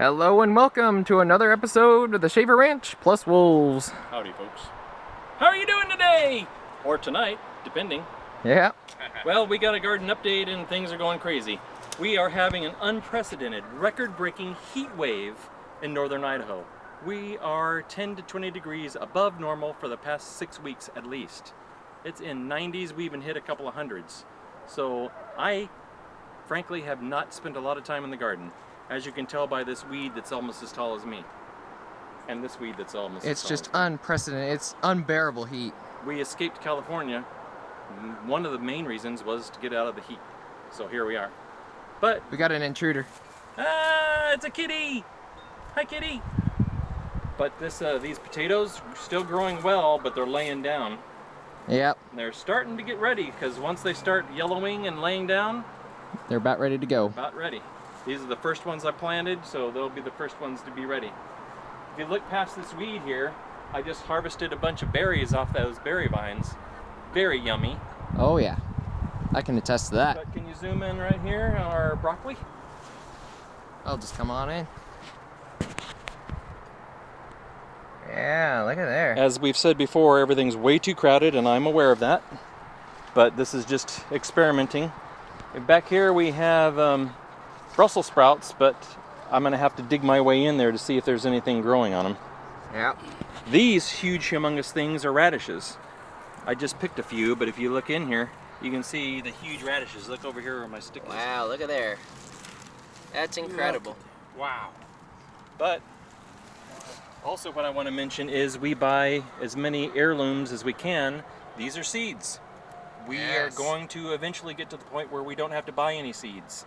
Hello and welcome to another episode of the Shaver Ranch plus Wolves. Howdy, folks. How are you doing today? Or tonight, depending. Yeah. Well, we got a garden update and things are going crazy. We are having an unprecedented, record-breaking heat wave in northern Idaho. We are 10 to 20 degrees above normal for the past 6 weeks at least. It's in 90s, we even hit a couple of hundreds. So I, frankly, have not spent a lot of time in the garden. As you can tell by this weed that's almost as tall as me. And this weed that's almost as tall It's just as me. unprecedented. It's unbearable heat. We escaped California. One of the main reasons was to get out of the heat. So here we are. But We got an intruder. it's a kitty. Hi, kitty. But these potatoes are still growing well, but they're laying down. Yep. They're starting to get ready because once they start yellowing and laying down, They're about ready to go. about ready. These are the first ones I planted, so they'll be the first ones to be ready. If you look past this weed here, I just harvested a bunch of berries off those berry vines. Very yummy. Oh yeah. I can attest to that. But can you zoom in right here on our broccoli? I'll just come on in. Yeah, look at there. As we've said before, everything's way too crowded, and I'm aware of that. But this is just experimenting. Back here we have Brussels sprouts, but I'm gonna have to dig my way in there to see if there's anything growing on them. Yep. These huge humongous things are radishes. I just picked a few, but if you look in here, you can see the huge radishes. Look over here where my stick is. Wow, look at there. That's incredible. Wow. But also what I want to mention is we buy as many heirlooms as we can. These are seeds. We are Yes. going to eventually get to the point where we don't have to buy any seeds.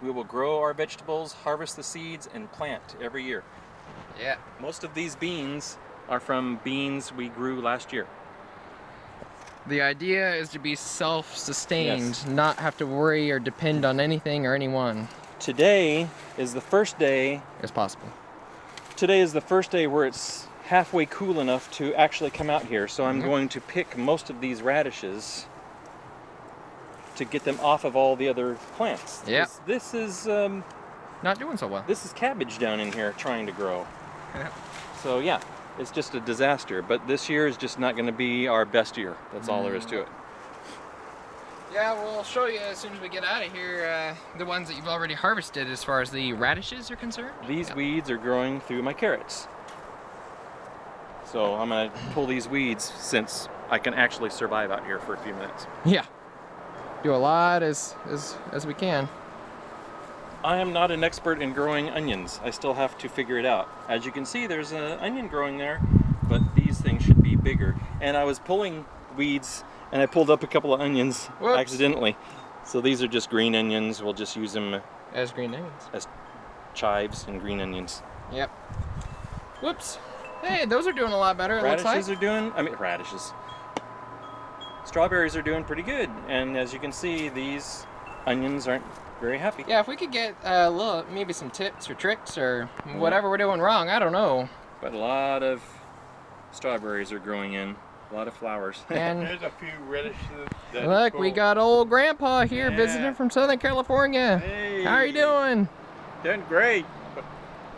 We will grow our vegetables, harvest the seeds, and plant every year. Yeah. Most of these beans are from beans we grew last year. The idea is to be self-sustained, Yes. not have to worry or depend on anything or anyone Today is the first day. as possible. Today is the first day where it's halfway cool enough to actually come out here. So I'm going to pick most of these radishes to get them off of all the other plants. Yep. This is Not doing so well. this is cabbage down in here trying to grow. So yeah, it's just a disaster. But this year is just not going to be our best year. That's all there is to it. Yeah, we'll show you as soon as we get out of here the ones that you've already harvested as far as the radishes are concerned. These weeds are growing through my carrots. So I'm going to pull these weeds since I can actually survive out here for a few minutes. Yeah. Do a lot as we can. I am not an expert in growing onions. I still have to figure it out. As you can see, there's an onion growing there, but these things should be bigger. And I was pulling weeds, and I pulled up a couple of onions Whoops. accidentally. So these are just green onions. We'll just use them As green onions. as chives and green onions. Yep. Whoops. Hey, those are doing a lot better, it looks like. Radishes. Strawberries are doing pretty good. And as you can see, these onions aren't very happy. Yeah, if we could get maybe some tips or tricks or whatever we're doing wrong, I don't know. But a lot of strawberries are growing in. A lot of flowers. And There's a few radishes. that look, go- we got old Grandpa here Yeah. visiting from Southern California. Hey. How are you doing? Doing great. But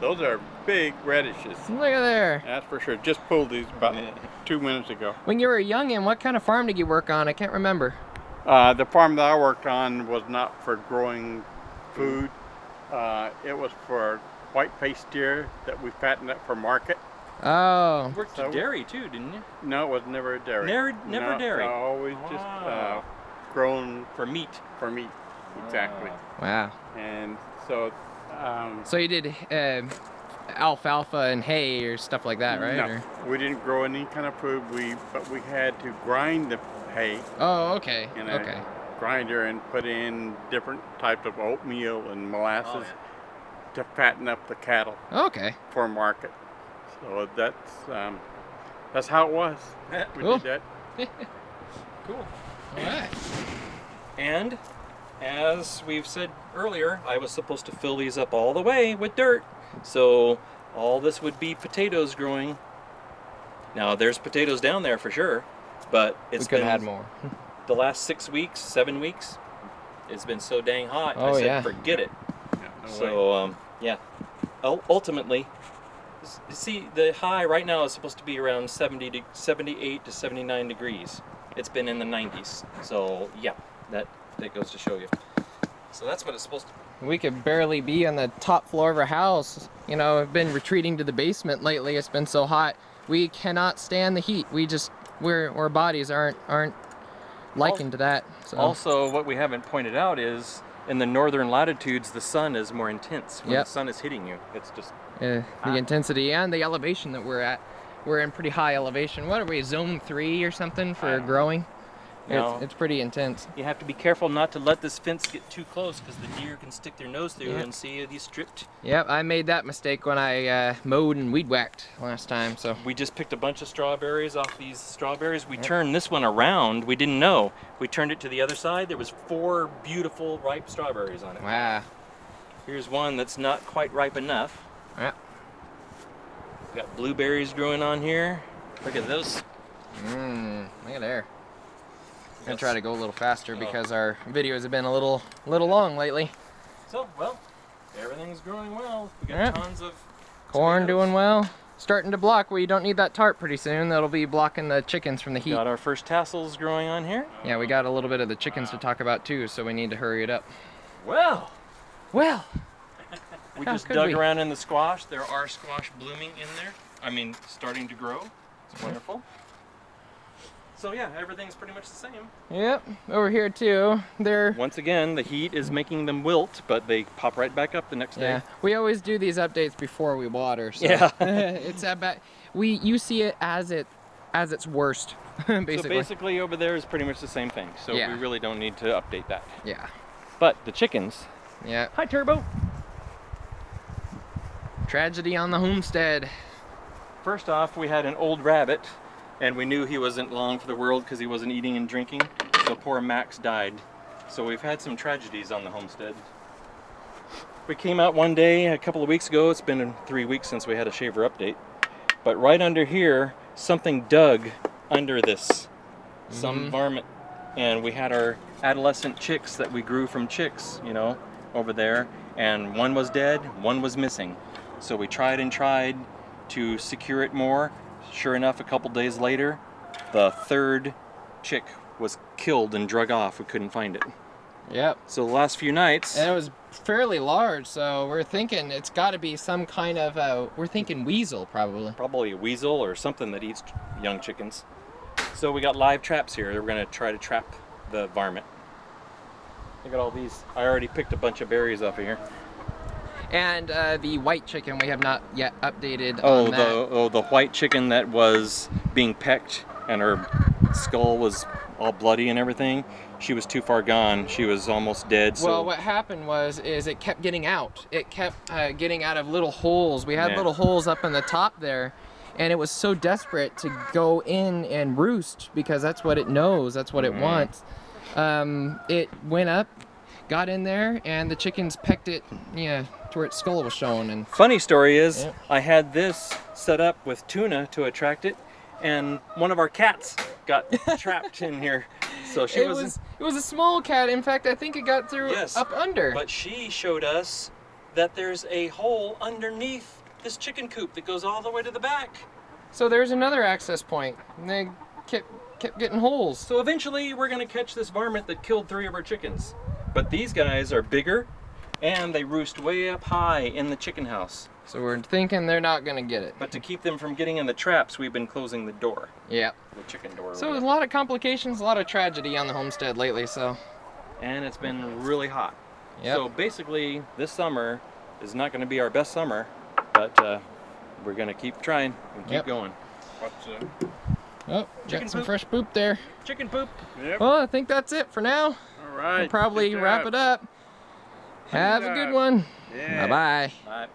those are big radishes. Look at there. That's for sure. Just pulled these about 2 minutes ago. When you were a youngin', what kind of farm did you work on? I can't remember. The farm that I worked on was not for growing food. It was for white-faced deer that we fattened up for market. Oh. You worked So- at dairy too, didn't you? No, it was never a dairy. Never No, dairy. Always just Wow. grown For meat. for meat. Exactly. Wow. And so So you did alfalfa and hay or stuff like that, right? no, Or- we didn't grow any kind of food. But we had to grind the hay Oh, okay. in Okay. a grinder and put in different types of oatmeal and molasses to fatten up the cattle Okay. for market. So that's how it was. We Cool. did that. Cool. All right. And as we've said earlier, I was supposed to fill these up all the way with dirt. So all this would be potatoes growing. Now there's potatoes down there for sure, but We it's could been have had more. the last 6 weeks, 7 weeks. It's been so dang hot. Oh, I said, yeah. forget it. Yeah, no way. So yeah. ultimately, see, the high right now is supposed to be around 78 to 79 degrees. It's been in the 90s. So yeah, that goes to show you. So that's what it's supposed to be. We could barely be on the top floor of our house. You know, I've been retreating to the basement lately. It's been so hot. We cannot stand the heat. Our bodies aren't liking to that. So. Also, what we haven't pointed out is in the northern latitudes, the sun is more intense. When the sun is hitting you, it's just the intensity and the elevation that we're at. We're in pretty high elevation. What are we, zone 3 or something for growing? It's pretty intense. You have to be careful not to let this fence get too close because the deer can stick their nose through and see these stripped. Yep, I made that mistake when I mowed and weed whacked last time. So we just picked a bunch of strawberries off these strawberries. We turned this one around. We didn't know. We turned it to the other side. There was 4 beautiful ripe strawberries on it. Wow. Here's one that's not quite ripe enough. Yep. We've got blueberries growing on here. Look at those. Look at there. I'm gonna try to go a little faster because our videos have been a little long lately. So, well, everything's growing well. We got tons of corn tomatoes. doing well. Starting to block. Well, you don't need that tarp pretty soon. That'll be blocking the chickens from the heat. Got our first tassels growing on here. Yeah, we got a little bit of the chickens to talk about too, so we need to hurry it up. Well, we just dug around in the squash. There are squash blooming in there. I mean, starting to grow. It's wonderful. So yeah, everything's pretty much the same. Yep, over here too. Once again, the heat is making them wilt, but they pop right back up the next day. Yeah, we always do these updates before we water. So yeah, it's about you see it as its worst, basically. So basically, over there is pretty much the same thing. So we really don't need to update that. Yeah. But the chickens. Yeah. Hi, Turbo. Tragedy on the homestead. First off, we had an old rabbit. And we knew he wasn't long for the world because he wasn't eating and drinking. So poor Max died. So we've had some tragedies on the homestead. We came out one day a couple of weeks ago. It's been 3 weeks since we had a shaver update. But right under here, something dug under this. Some varmint. And we had our adolescent chicks that we grew from chicks, you know, over there. And one was dead, one was missing. So we tried and tried to secure it more. Sure enough, a couple days later, the 3rd chick was killed and drug off. We couldn't find it. Yep. So the last few nights... And it was fairly large, so we're thinking it's got to be some kind of, we're thinking weasel, probably. Probably a weasel or something that eats young chickens. So we got live traps here. We're going to try to trap the varmint. Look at all these. I already picked a bunch of berries off of here. And the white chicken, we have not yet updated on that. The white chicken that was being pecked and her skull was all bloody and everything. She was too far gone. She was almost dead. Well, what happened is it kept getting out. It kept getting out of little holes. We had little holes up in the top there, and it was so desperate to go in and roost because that's what it knows. That's what it wants. It went up, got in there, and the chickens pecked it, to where its skull was showing. And funny story is, I had this set up with tuna to attract it, and one of our cats got trapped in here. So it was a small cat. In fact, I think it got through up under. But she showed us that there's a hole underneath this chicken coop that goes all the way to the back. So there's another access point, and they kept getting holes. So eventually we're gonna catch this varmint that killed 3 of our chickens. But these guys are bigger, and they roost way up high in the chicken house. So we're thinking they're not gonna get it. But to keep them from getting in the traps, we've been closing the door. Yeah. The chicken door. So there's a lot of complications, a lot of tragedy on the homestead lately, so. And it's been really hot. Yep. So basically, this summer is not gonna be our best summer, but we're gonna keep trying and keep going. Oh, got some fresh poop there. Chicken poop. Yep. Well, I think that's it for now. All right. We'll probably wrap it up. Have a good one. Yeah. Bye-bye. Bye.